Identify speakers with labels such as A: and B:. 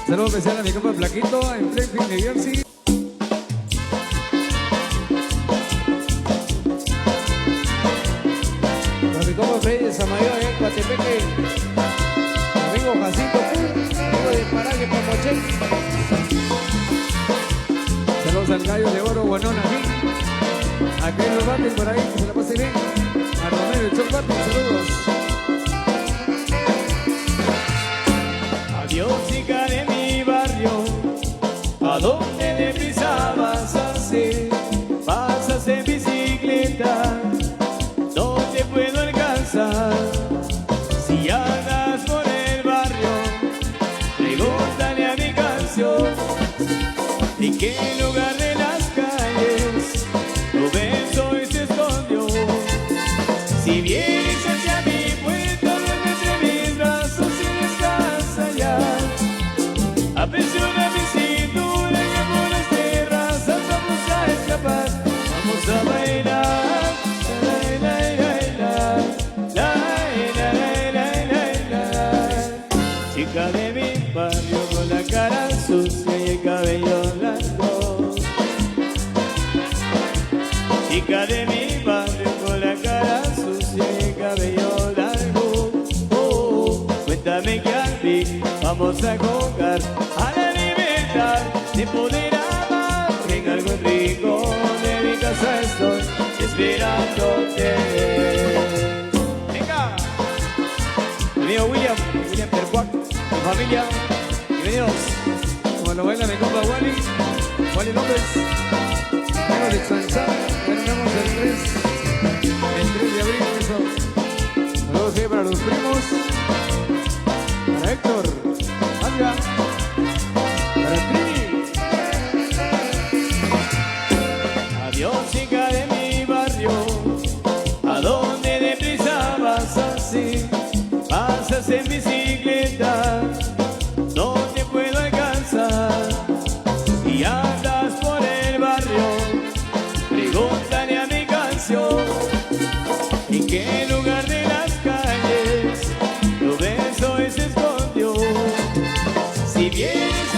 A: Saludos especial a mi compa Flaquito en Plainfield, New Jersey. Para mi compa Freddy Samayo en Coatepeque. Mi amigo Jacinto, amigo de Paraje, Pamoche. Saludos al Gallo de Oro, Guanón, aquí. Aquí en los bates por ahí, que se la pase bien. A Romero y Chocolate, saludos.
B: Adiós, chica de mi barrio, ¿a dónde deprisa vas así? Pasas en bicicleta, no te puedo alcanzar. Si andas por el barrio, pregúntale a mi canción. ¿En qué lugar de las calles tu beso y se escondió? Si vienes hacia mi puerta, duerme entre mis brazos y descansa ya. Apresiona mi cintura que por las terrazas vamos a escapar. Vamos a bailar. La, la, la, la, la, la, la, la, la. Chica de mi barrio con la cara sucia y el cabello blanco. Chica de mi barrio con la cara sucia y el cabello largo. Oh, cuéntame qué aquí vamos a jugar a la libertad de poder amar. En algo rico de mi casa estoy esperándote. Venga, mi amigo William Percuac, mi familia, bienvenidos.
A: Como lo baila mi compa Wally López. Vengo de Xanzán, tenemos el 3 de abril, eso. Saludos ahí para los primos. Para Héctor, Anga, para Trini.
B: Adiós, chica de mi barrio, ¿a dónde deprisa vas así? Pasas en bicicleta, no te puedo alcanzar. Y andas por el barrio, pregúntale a mi canción. ¿En qué lugar de las calles tu beso se escondió? Si vienes